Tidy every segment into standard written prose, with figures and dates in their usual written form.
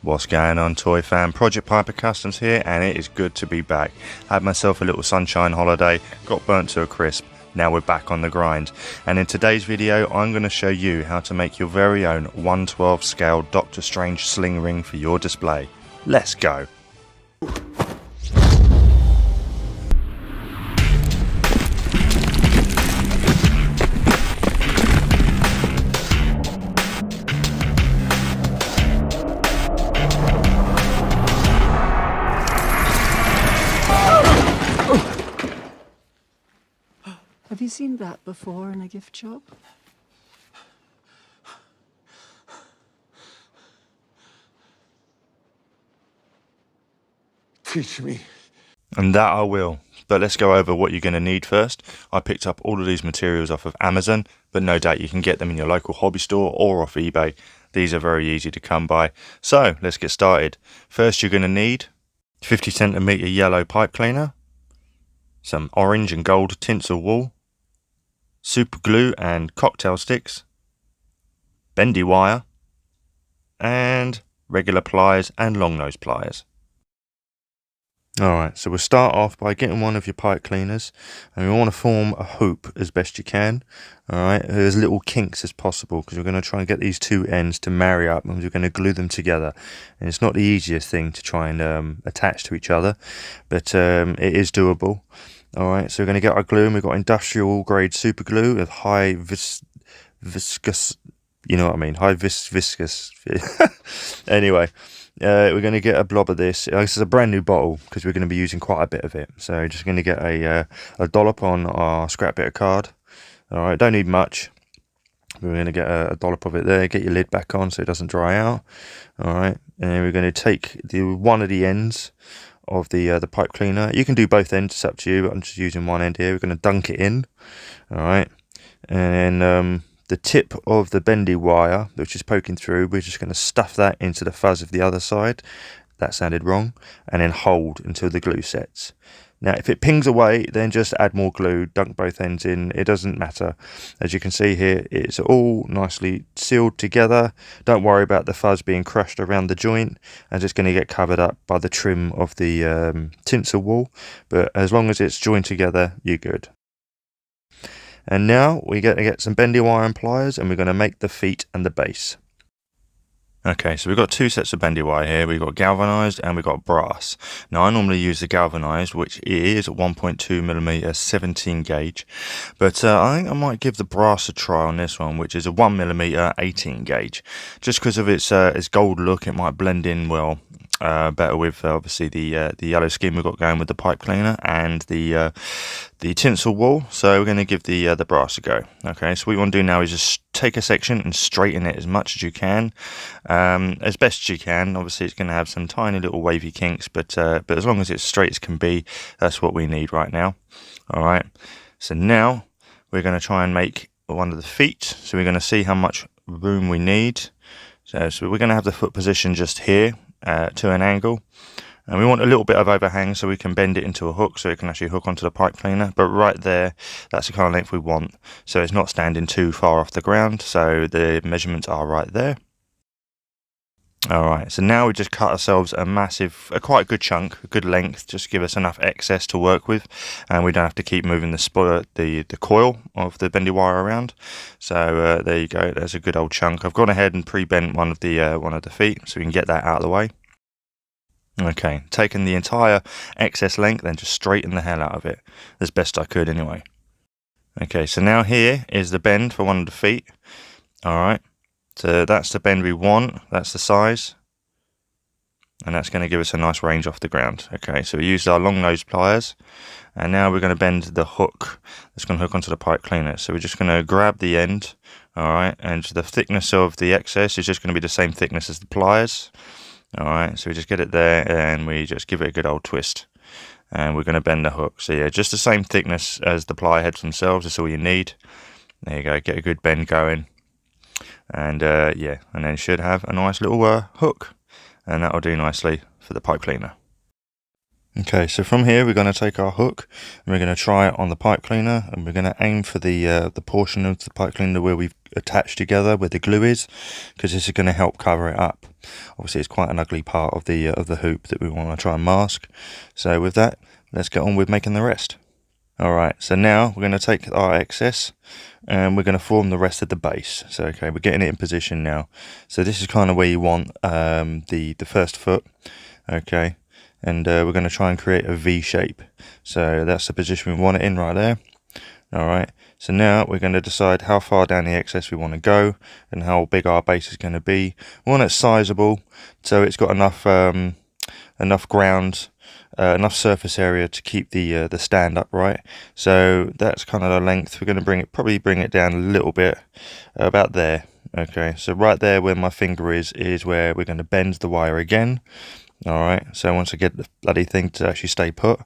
What's going on, toy fan? Project Piper Customs here, and it is good to be back. Had myself a little sunshine holiday, got burnt to a crisp. Now we're back on the grind, and in today's video I'm going to show you how to make your very own 1/12 scale Doctor Strange sling ring for your display. Let's go! Have you seen that before in a gift shop? Teach me. And that I will. But let's go over what you're going to need first. I picked up all of these materials off of Amazon, but no doubt you can get them in your local hobby store or off eBay. These are very easy to come by. So let's get started. First you're going to need 50 centimeter yellow pipe cleaner, some orange and gold tinsel wool, super glue and cocktail sticks, bendy wire, and regular pliers and long nose pliers. Alright, so we'll start off by getting one of your pipe cleaners, and we want to form a hoop as best you can. Alright, as little kinks as possible, because we're going to try and get these two ends to marry up, and we're going to glue them together. And it's not the easiest thing to try and attach to each other, but it is doable. Alright, so we're going to get our glue, and we've got industrial grade super glue with high viscous, you know what I mean, high viscous. Anyway, we're going to get a blob of this. This is a brand new bottle because we're going to be using quite a bit of it. So just going to get a dollop on our scrap bit of card. Alright, don't need much. We're going to get a dollop of it there. Get your lid back on so it doesn't dry out. Alright, and then we're going to take one of the ends of the pipe cleaner. You can do both ends, it's up to you, but I'm just using one end here. We're going to dunk it in. Alright, and then the tip of the bendy wire, which is poking through, we're just going to stuff that into the fuzz of the other side. That sounded wrong. And then hold until the glue sets. Now, if it pings away, then just add more glue, dunk both ends in. It doesn't matter. As you can see here, it's all nicely sealed together. Don't worry about the fuzz being crushed around the joint. And just going to get covered up by the trim of the tinsel wool. But as long as it's joined together, you're good. And now we're going to get some bendy wire and pliers, and we're going to make the feet and the base. Okay, so we've got two sets of bendy wire here. We've got galvanized and we've got brass. Now I normally use the galvanized, which is 1.2mm 17 gauge, but I think I might give the brass a try on this one, which is a 1mm 18 gauge. Just because of its gold look, it might blend in well. Better with obviously the yellow skin we've got going with the pipe cleaner and the tinsel wool. So we're going to give the brass a go. Okay, so what you want to do now is just take a section and straighten it as much as you can, as best you can. Obviously it's going to have some tiny little wavy kinks, but as long as it's straight as can be, that's what we need right now. All right, so now we're going to try and make one of the feet. So we're going to see how much room we need. So we're going to have the foot position just here. To an angle, and we want a little bit of overhang so we can bend it into a hook so it can actually hook onto the pipe cleaner, but right there, that's the kind of length we want, so it's not standing too far off the ground, so the measurements are right there. Alright, so now we just cut ourselves a quite good chunk, a good length, just give us enough excess to work with, and we don't have to keep moving the coil of the bendy wire around. So there you go, there's a good old chunk. I've gone ahead and pre-bent one of the feet so we can get that out of the way. Okay, taking the entire excess length, then just straighten the hell out of it, as best I could anyway. Okay, so now here is the bend for one of the feet. Alright. So that's the bend we want, that's the size, and that's going to give us a nice range off the ground. Okay, so we used our long nose pliers, and now we're going to bend the hook that's going to hook onto the pipe cleaner. So we're just going to grab the end, alright, and the thickness of the excess is just going to be the same thickness as the pliers. Alright, so we just get it there, and we just give it a good old twist. And we're going to bend the hook. So yeah, just the same thickness as the ply heads themselves, that's all you need. There you go, get a good bend going. And yeah, and then should have a nice little hook, and that'll do nicely for the pipe cleaner. Okay, so from here we're going to take our hook and we're going to try it on the pipe cleaner, and we're going to aim for the portion of the pipe cleaner where we've attached together where the glue is, because this is going to help cover it up. Obviously it's quite an ugly part of the hoop that we want to try and mask. So with that, let's get on with making the rest. Alright, so now we're going to take our excess and we're going to form the rest of the base. So okay, we're getting it in position now. So this is kind of where you want the first foot. Okay, and we're going to try and create a V shape. So that's the position we want it in right there. Alright, so now we're going to decide how far down the excess we want to go and how big our base is going to be. We want it sizable, so it's got enough ground, enough surface area to keep the stand upright. So that's kind of the length. We're going to probably bring it down a little bit, about there. Okay, so right there where my finger is where we're going to bend the wire again. Alright, so once I get the bloody thing to actually stay put,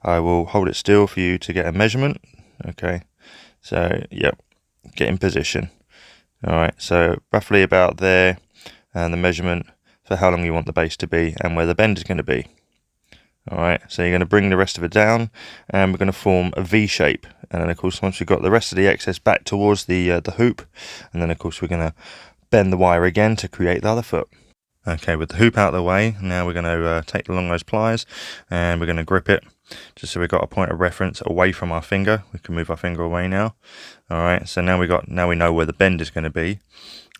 I will hold it still for you to get a measurement. Okay, so yep, get in position. Alright, so roughly about there, and the measurement for how long you want the base to be and where the bend is going to be. Alright, so you're going to bring the rest of it down and we're going to form a V shape. And then of course once we've got the rest of the excess back towards the hoop, and then of course we're going to bend the wire again to create the other foot. Okay, with the hoop out of the way, now we're going to take the long nose pliers and we're going to grip it just so we've got a point of reference away from our finger. We can move our finger away now. Alright, so now we know where the bend is going to be.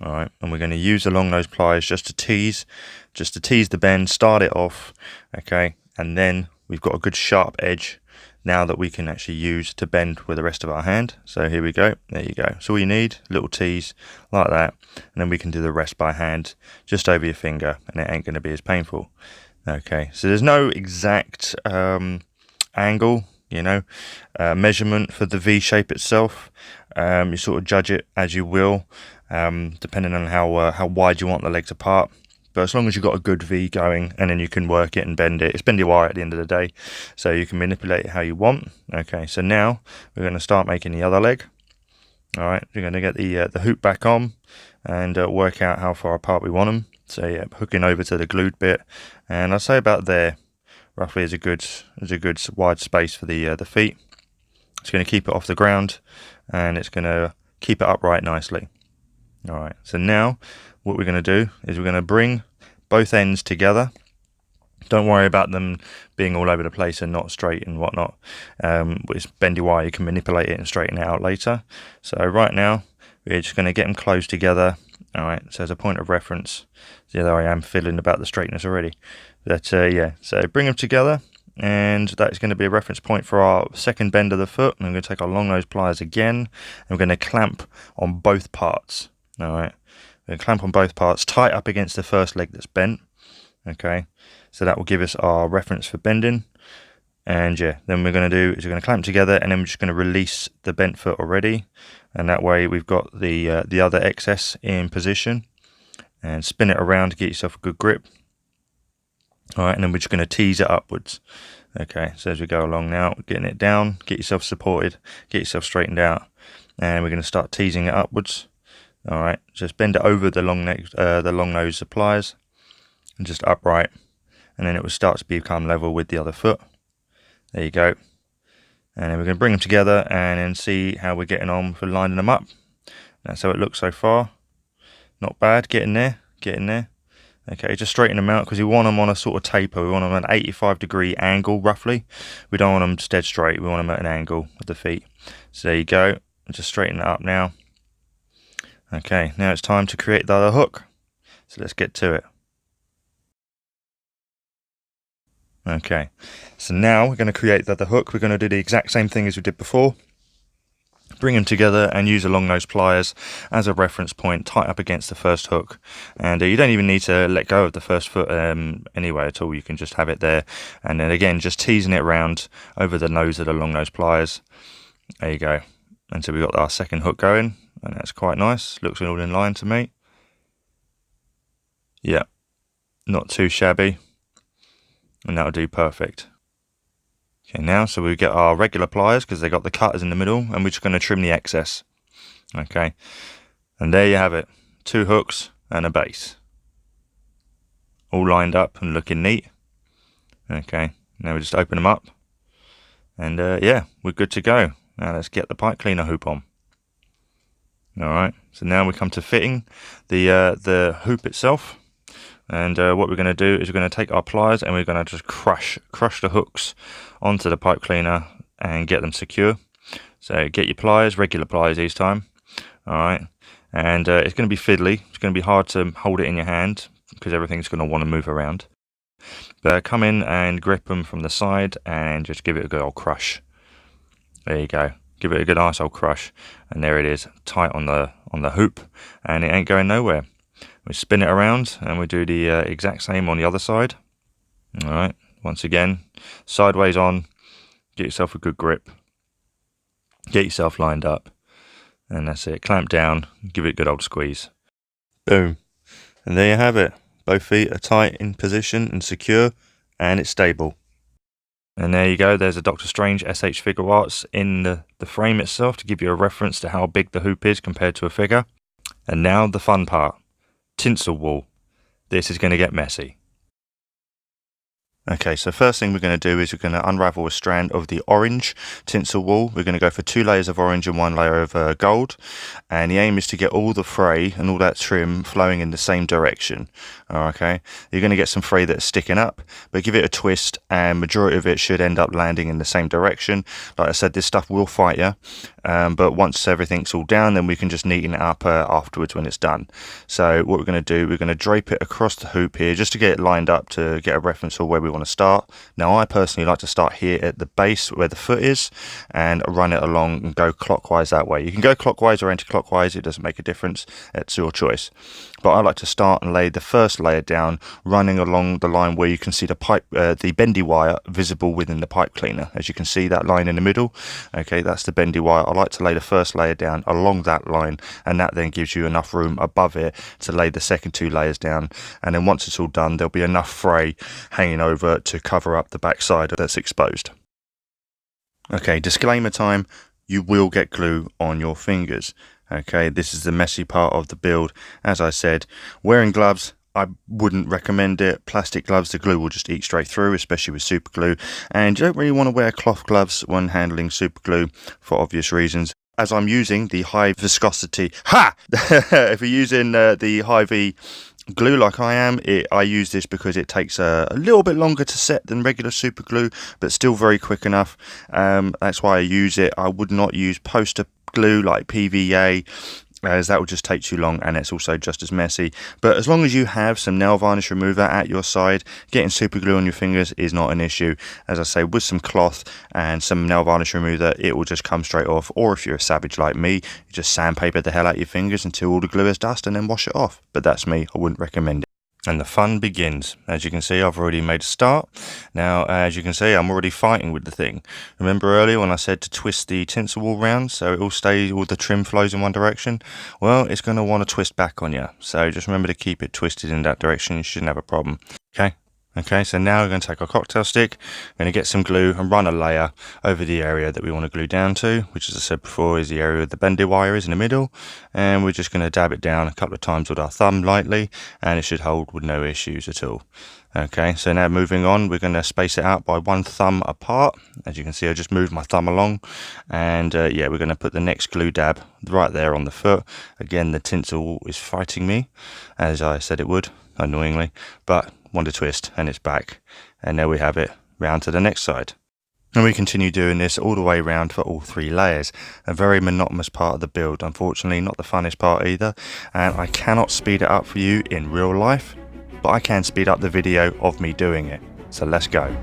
Alright, and we're going to use the long nose pliers just to tease the bend, start it off. Okay, and then we've got a good sharp edge now that we can actually use to bend with the rest of our hand. So here we go, there you go. So all you need, a little tease like that, and then we can do the rest by hand just over your finger, and it ain't going to be as painful. Okay, so there's no exact angle, measurement for the V shape itself. You sort of judge it as you will, depending on how wide you want the legs apart. But as long as you've got a good V going, and then you can work it and bend it. It's bendy wire at the end of the day, so you can manipulate it how you want. Okay, so now we're going to start making the other leg. Alright, we're going to get the hoop back on and work out how far apart we want them. So yeah, hooking over to the glued bit, and I'd say about there roughly is a good wide space for the feet. It's going to keep it off the ground and it's going to keep it upright nicely. Alright, so now what we're going to do is we're going to bring both ends together. Don't worry about them being all over the place and not straight and whatnot. It's bendy wire, you can manipulate it and straighten it out later. So right now we're just going to get them close together. Alright, so as a point of reference, see, there I am feeling about the straightness already. But yeah, so bring them together, and that's going to be a reference point for our second bend of the foot. And I'm going to take our long nose pliers again, and we're going to clamp on both parts. Alright, we're going to clamp on both parts, tight up against the first leg that's bent. Okay, so that will give us our reference for bending. And yeah, then we're going to do is we're going to clamp together, and then we're just going to release the bent foot already, and that way we've got the other excess in position, and spin it around to get yourself a good grip. Alright, and then we're just going to tease it upwards. Okay, so as we go along now, getting it down, get yourself supported, get yourself straightened out, and we're going to start teasing it upwards. Alright, just bend it over the long nose pliers and just upright, and then it will start to become level with the other foot. There you go. And then we're going to bring them together and then see how we're getting on for lining them up. That's how it looks so far. Not bad, getting there. Okay, just straighten them out because we want them on a sort of taper. We want them at an 85-degree angle roughly. We don't want them dead straight. We want them at an angle with the feet. So there you go. Just straighten it up now. Okay, now it's time to create the other hook. So let's get to it. Okay, so now we're going to create the other hook. We're going to do the exact same thing as we did before. Bring them together and use the long nose pliers as a reference point, tight up against the first hook. And you don't even need to let go of the first foot anyway at all. You can just have it there. And then again, just teasing it around over the nose of the long nose pliers. There you go. And so we've got our second hook going, and that's quite nice. Looks all in line to me. Yeah, not too shabby. And that'll do perfect. Okay, now so we get our regular pliers because they got the cutters in the middle, and we're just going to trim the excess. Okay, and there you have it, 2 hooks and a base, all lined up and looking neat. Okay, Now we just open them up, and yeah, we're good to go. Now let's get the pipe cleaner hoop on. Alright, so now we come to fitting the hoop itself. And what we're going to do is we're going to take our pliers and we're going to just crush the hooks onto the pipe cleaner and get them secure. So get your pliers, regular pliers each time. Alright, and it's going to be fiddly. It's going to be hard to hold it in your hand because everything's going to want to move around. But come in and grip them from the side and just give it a good old crush. There you go. Give it a good nice old crush, and there it is, tight on the hoop, and it ain't going nowhere. We spin it around and we do the exact same on the other side. Alright, once again, sideways on, get yourself a good grip, get yourself lined up, and that's it. Clamp down, give it a good old squeeze. Boom. And there you have it. Both feet are tight in position and secure, and it's stable. And there you go, there's a Dr. Strange SH Figure Arts in the frame itself to give you a reference to how big the hoop is compared to a figure. And now the fun part. Tinsel wool. This is going to get messy. Okay, so first thing we're going to do is we're going to unravel a strand of the orange tinsel wool. We're going to go for 2 layers of orange and 1 layer of gold. And the aim is to get all the fray and all that trim flowing in the same direction. Okay, you're going to get some fray that's sticking up, but give it a twist and majority of it should end up landing in the same direction. Like I said, this stuff will fight you, but once everything's all down, then we can just neaten it up afterwards when it's done. So what we're going to do, we're going to drape it across the hoop here just to get it lined up to get a reference of where we want to start. Now I personally like to start here at the base where the foot is and run it along and go clockwise that way. You can go clockwise or anti-clockwise, it doesn't make a difference, it's your choice. But I like to start and lay the first layer down, running along the line where you can see the pipe, the bendy wire visible within the pipe cleaner. As you can see, that line in the middle, okay, that's the bendy wire. I like to lay the first layer down along that line, and that then gives you enough room above it to lay the second 2 layers down. And then once it's all done, there'll be enough fray hanging over to cover up the back side that's exposed. Okay, disclaimer time, you will get glue on your fingers. Okay, this is the messy part of the build. As I said, wearing gloves, I wouldn't recommend it. Plastic gloves, the glue will just eat straight through, especially with super glue. And you don't really want to wear cloth gloves when handling super glue for obvious reasons. As I'm using the high viscosity, if you're using the high V glue like I am, I use this because it takes a little bit longer to set than regular super glue, but still very quick enough. That's why I use it. I would not use poster glue like PVA, as that will just take too long and it's also just as messy. But as long as you have some nail varnish remover at your side, getting super glue on your fingers is not an issue. As I say, with some cloth and some nail varnish remover, it will just come straight off. Or if you're a savage like me, you just sandpaper the hell out your fingers until all the glue is dust and then wash it off. But that's me, I wouldn't recommend it. And the fun begins. As you can see, I've already made a start. Now, as you can see, I'm already fighting with the thing. Remember earlier when I said to twist the tinsel wool round so it all stays, all the trim flows in one direction? Well, it's going to want to twist back on you. So just remember to keep it twisted in that direction. You shouldn't have a problem. Okay, so now we're going to take our cocktail stick, we're going to get some glue and run a layer over the area that we want to glue down to, which, as I said before, is the area where the bendy wire is in the middle. And we're just going to dab it down a couple of times with our thumb lightly, and it should hold with no issues at all. Okay, so now moving on, we're going to space it out by 1 thumb apart. As you can see, I just moved my thumb along, and yeah, we're going to put the next glue dab right there on the foot. Again, the tinsel is fighting me, as I said it would, annoyingly, but one to twist and it's back, and there we have it, round to the next side. And we continue doing this all the way around for all 3 layers. A very monotonous part of the build, unfortunately not the funnest part either, and I cannot speed it up for you in real life, but I can speed up the video of me doing it. So let's go.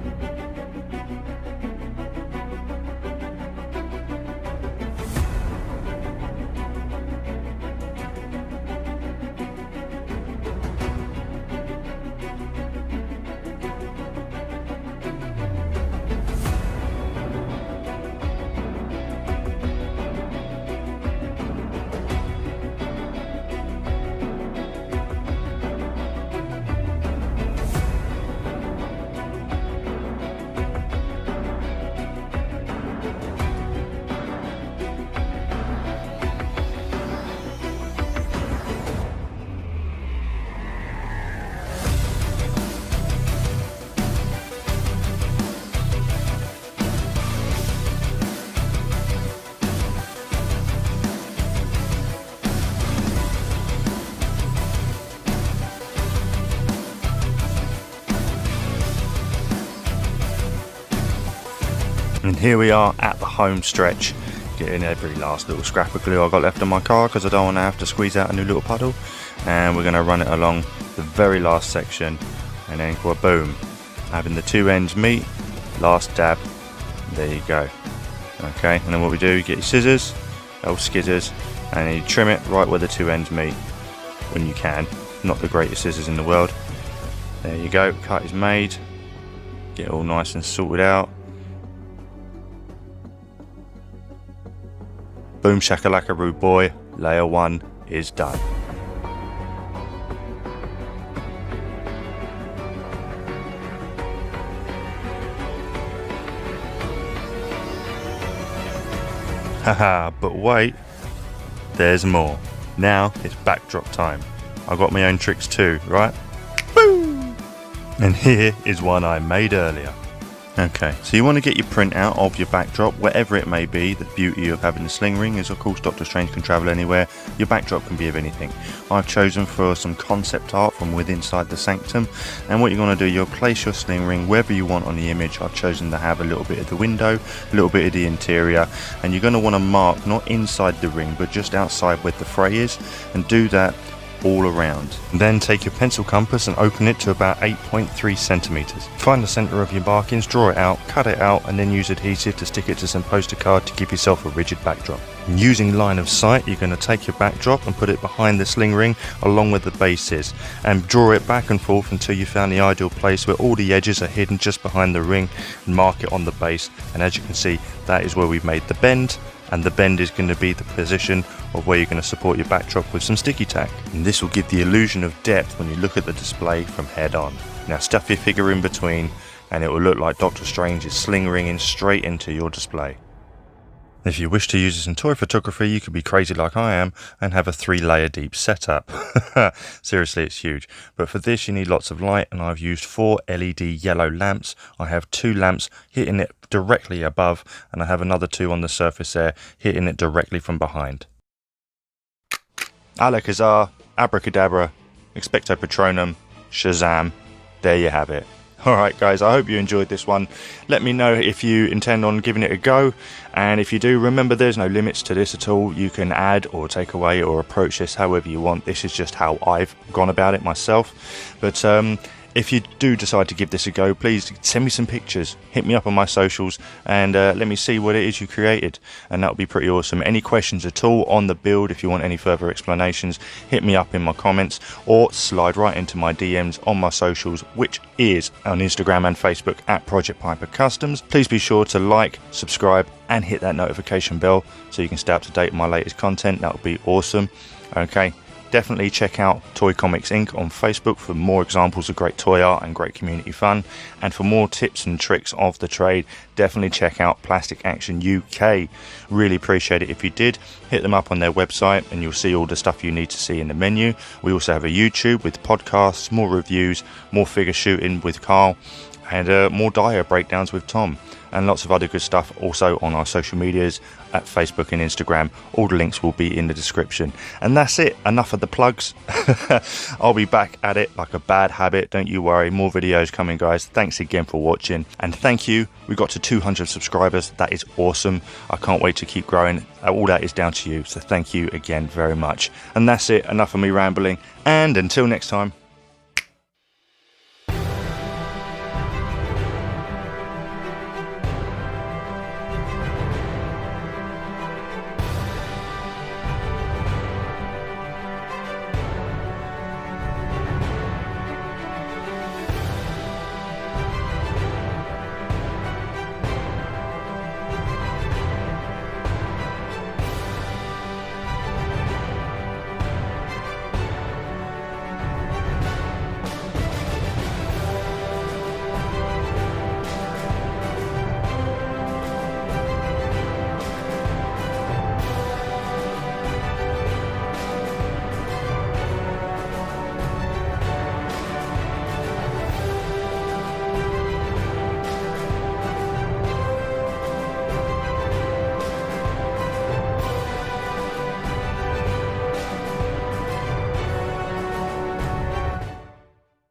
And here we are at the home stretch, getting every last little scrap of glue I got left on my car because I don't want to have to squeeze out a new little puddle. And we're going to run it along the very last section, and then well, boom, having the two ends meet, last dab, there you go. Okay, and then what we do, you get your scissors, old skizzers, and you trim it right where the two ends meet when you can. Not the greatest scissors in the world. There you go, cut is made. Get it all nice and sorted out. Boom shakalaka rude boy, layer 1 is done. Haha, but wait, there's more. Now it's backdrop time. I got my own tricks too, right? Boom! And here is one I made earlier. Okay, so you want to get your print out of your backdrop, wherever it may be. The beauty of having the sling ring is, of course, Doctor Strange can travel anywhere. Your backdrop can be of anything. I've chosen for some concept art from within inside the sanctum, and what you're going to do, you'll place your sling ring wherever you want on the image. I've chosen to have a little bit of the window, a little bit of the interior, and you're going to want to mark not inside the ring, but just outside where the fray is, and do that all around. Then take your pencil compass and open it to about 8.3 centimeters. Find the center of your markings, draw it out, cut it out, and then use adhesive to stick it to some poster card to give yourself a rigid backdrop. Using line of sight, you're going to take your backdrop and put it behind the sling ring along with the base is, and draw it back and forth until you found the ideal place where all the edges are hidden just behind the ring, and mark it on the base. And as you can see, that is where we've made the bend, and the bend is going to be the position of where you're going to support your backdrop with some sticky tack. And this will give the illusion of depth when you look at the display from head on. Now stuff your figure in between, and it will look like Doctor Strange is sling ringing straight into your display. If you wish to use this in toy photography, you could be crazy like I am and have a 3-layer deep setup. Seriously, it's huge. But for this, you need lots of light, and I've used 4 LED yellow lamps. I have 2 lamps hitting it directly above, and I have another 2 on the surface there hitting it directly from behind. Alakazar, abracadabra, expecto patronum, shazam. There you have it. Alright guys, I hope you enjoyed this one. Let me know if you intend on giving it a go, and if you do, remember there's no limits to this at all. You can add or take away or approach this however you want. This is just how I've gone about it myself. But if you do decide to give this a go, please send me some pictures, hit me up on my socials, and let me see what it is you created, and that would be pretty awesome. Any questions at all on the build, if you want any further explanations, hit me up in my comments, or slide right into my DMs on my socials, which is on Instagram and Facebook at Project Piper Customs. Please be sure to like, subscribe, and hit that notification bell so you can stay up to date with my latest content. That would be awesome. Okay. Definitely check out Toy Comics Inc. on Facebook for more examples of great toy art and great community fun. And for more tips and tricks of the trade, definitely check out Plastic Action UK. Really appreciate it if you did. Hit them up on their website and you'll see all the stuff you need to see in the menu. We also have a YouTube with podcasts, more reviews, more figure shooting with Carl, and more Dio breakdowns with Tom, and lots of other good stuff also on our social medias at Facebook and Instagram. All the links will be in the description. And that's it, enough of the plugs. I'll be back at it like a bad habit, don't you worry. More videos coming, guys. Thanks again for watching, and thank you. We got to 200 subscribers. That is awesome. I can't wait to keep growing. All that is down to you, so thank you again very much. And that's it, enough of me rambling, and until next time,